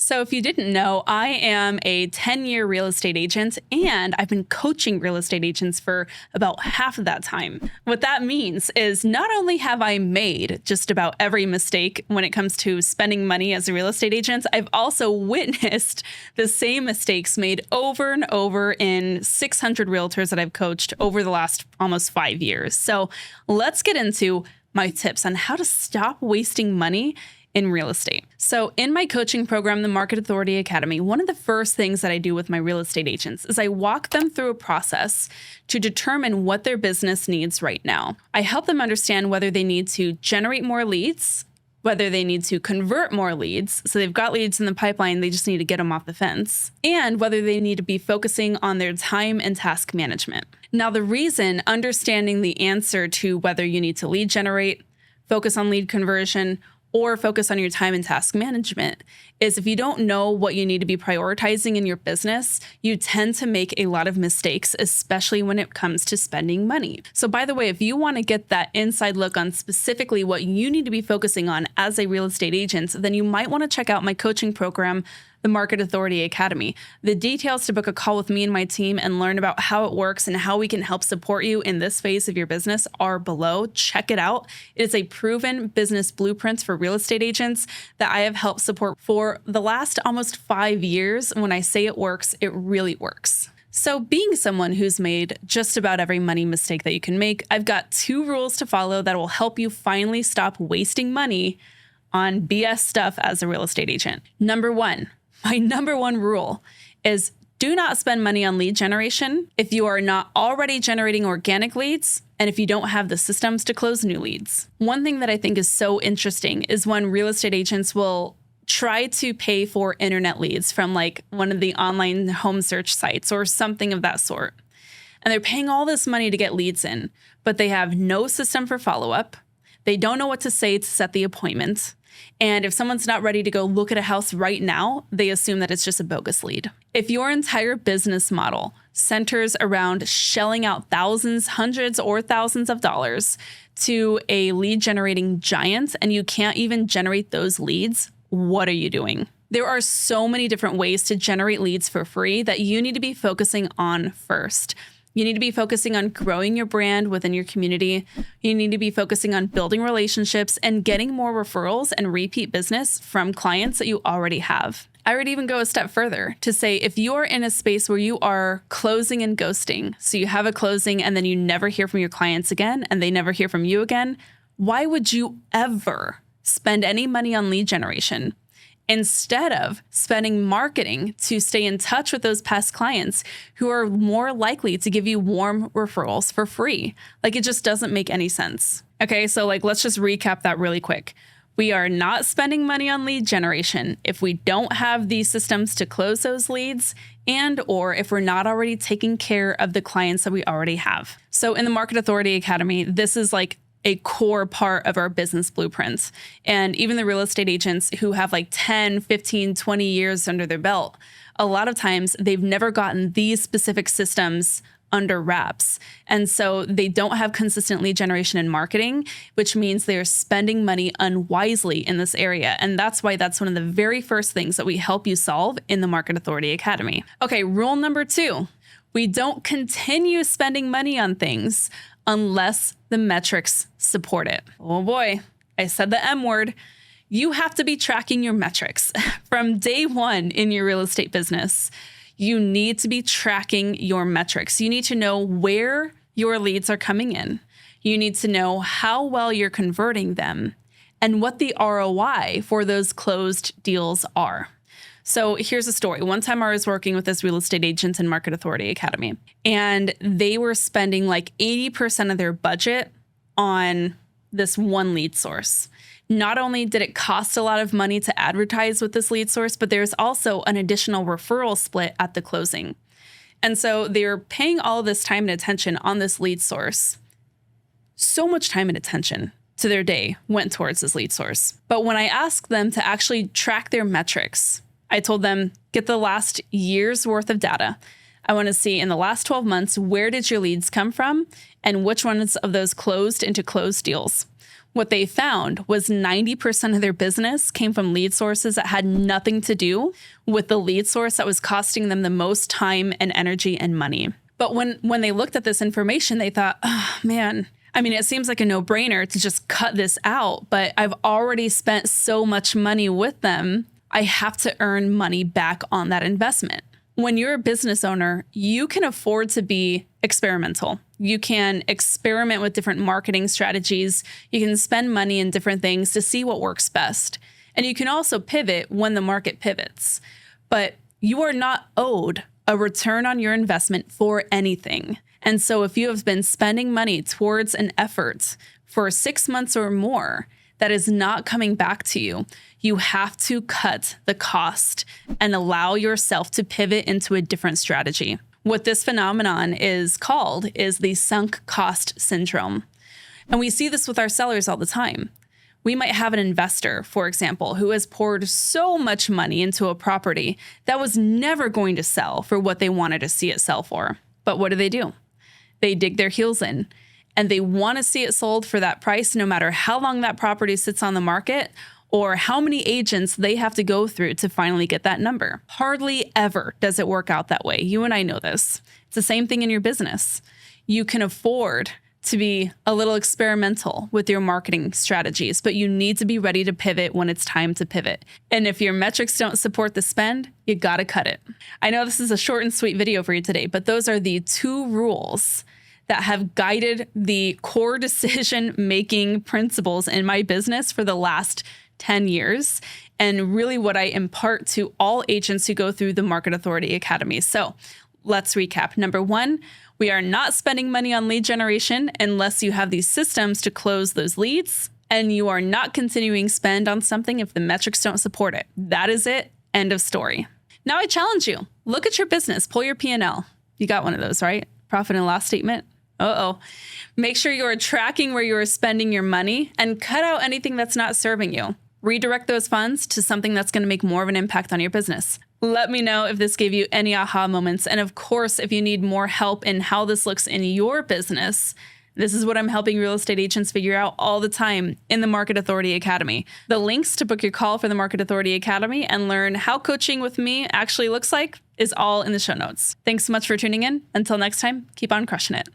So if you didn't know, I am a 10-year real estate agent, and I've been coaching real estate agents for about half of that time. What that means is not only have I made just about every mistake when it comes to spending money as a real estate agent, I've also witnessed the same mistakes made over and over in 600 realtors that I've coached over the last almost 5 years. So let's get into my tips on how to stop wasting money in real estate. So in my coaching program, the Market Authority Academy, one of the first things that I do with my real estate agents is I walk them through a process to determine what their business needs right now. I help them understand whether they need to generate more leads, whether they need to convert more leads. So they've got leads in the pipeline, they just need to get them off the fence, and whether they need to be focusing on their time and task management. Now, the reason understanding the answer to whether you need to lead generate, focus on lead conversion, or focus on your time and task management is if you don't know what you need to be prioritizing in your business, you tend to make a lot of mistakes, especially when it comes to spending money. So by the way, if you want to get that inside look on specifically what you need to be focusing on as a real estate agent, then you might want to check out my coaching program, the Market Authority Academy. The details to book a call with me and my team and learn about how it works and how we can help support you in this phase of your business are below. Check it out. It is a proven business blueprint for real estate agents that I have helped support for the last almost 5 years. When I say it works, it really works. So being someone who's made just about every money mistake that you can make, I've got 2 rules to follow that will help you finally stop wasting money on BS stuff as a real estate agent. Number 1, my number 1 rule is do not spend money on lead generation if you are not already generating organic leads and if you don't have the systems to close new leads. One thing that I think is so interesting is when real estate agents will try to pay for internet leads from like one of the online home search sites or something of that sort. And they're paying all this money to get leads in, but they have no system for follow-up. They don't know what to say to set the appointment. And if someone's not ready to go look at a house right now, they assume that it's just a bogus lead. If your entire business model centers around shelling out thousands, hundreds, or thousands of dollars to a lead generating giant and you can't even generate those leads, what are you doing? There are so many different ways to generate leads for free that you need to be focusing on first. You need to be focusing on growing your brand within your community. You need to be focusing on building relationships and getting more referrals and repeat business from clients that you already have. I would even go a step further to say if you are in a space where you are closing and ghosting, so you have a closing and then you never hear from your clients again and they never hear from you again, why would you ever spend any money on lead generation instead of spending marketing to stay in touch with those past clients who are more likely to give you warm referrals for free? Like, it just doesn't make any sense. Okay, so let's just recap that really quick. We are not spending money on lead generation if we don't have these systems to close those leads and or if we're not already taking care of the clients that we already have. So in the Market Authority Academy, this is like a core part of our business blueprints. And even the real estate agents who have 10, 15, 20 years under their belt, a lot of times they've never gotten these specific systems under wraps. And so they don't have consistent lead generation and marketing, which means they're spending money unwisely in this area. And that's why that's one of the very first things that we help you solve in the Market Authority Academy. Okay, rule number 2, we don't continue spending money on things unless the metrics support it. Oh boy, I said the M word. You have to be tracking your metrics from day 1 in your real estate business. You need to be tracking your metrics. You need to know where your leads are coming in. You need to know how well you're converting them and what the ROI for those closed deals are. So here's a story. One time I was working with this real estate agent in Market Authority Academy, and they were spending 80% of their budget on this one lead source. Not only did it cost a lot of money to advertise with this lead source, but there's also an additional referral split at the closing. And so they're paying all this time and attention on this lead source. So much time and attention to their day went towards this lead source. But when I asked them to actually track their metrics, I told them, get the last year's worth of data. I want to see in the last 12 months, where did your leads come from and which ones of those closed into closed deals? What they found was 90% of their business came from lead sources that had nothing to do with the lead source that was costing them the most time and energy and money. But when they looked at this information, they thought, oh man, I mean, it seems like a no-brainer to just cut this out, but I've already spent so much money with them. I have to earn money back on that investment. When you're a business owner, you can afford to be experimental. You can experiment with different marketing strategies. You can spend money in different things to see what works best. And you can also pivot when the market pivots. But you are not owed a return on your investment for anything. And so if you have been spending money towards an effort for 6 months or more that is not coming back to you, you have to cut the cost and allow yourself to pivot into a different strategy. What this phenomenon is called is the sunk cost syndrome. And we see this with our sellers all the time. We might have an investor, for example, who has poured so much money into a property that was never going to sell for what they wanted to see it sell for. But what do? They dig their heels in and they want to see it sold for that price, no matter how long that property sits on the market or how many agents they have to go through to finally get that number. Hardly ever does it work out that way. You and I know this. It's the same thing in your business. You can afford to be a little experimental with your marketing strategies, but you need to be ready to pivot when it's time to pivot. And if your metrics don't support the spend, you gotta cut it. I know this is a short and sweet video for you today, but those are the 2 rules that have guided the core decision-making principles in my business for the last 10 years, and really what I impart to all agents who go through the Market Authority Academy. So let's recap. Number 1, we are not spending money on lead generation unless you have these systems to close those leads, and you are not continuing spend on something if the metrics don't support it. That is it. End of story. Now I challenge you. Look at your business. Pull your P&L. You got one of those, right? Profit and loss statement. Make sure you are tracking where you are spending your money and cut out anything that's not serving you. Redirect those funds to something that's going to make more of an impact on your business. Let me know if this gave you any aha moments. And of course, if you need more help in how this looks in your business, this is what I'm helping real estate agents figure out all the time in the Market Authority Academy. The links to book your call for the Market Authority Academy and learn how coaching with me actually looks like is all in the show notes. Thanks so much for tuning in. Until next time, keep on crushing it.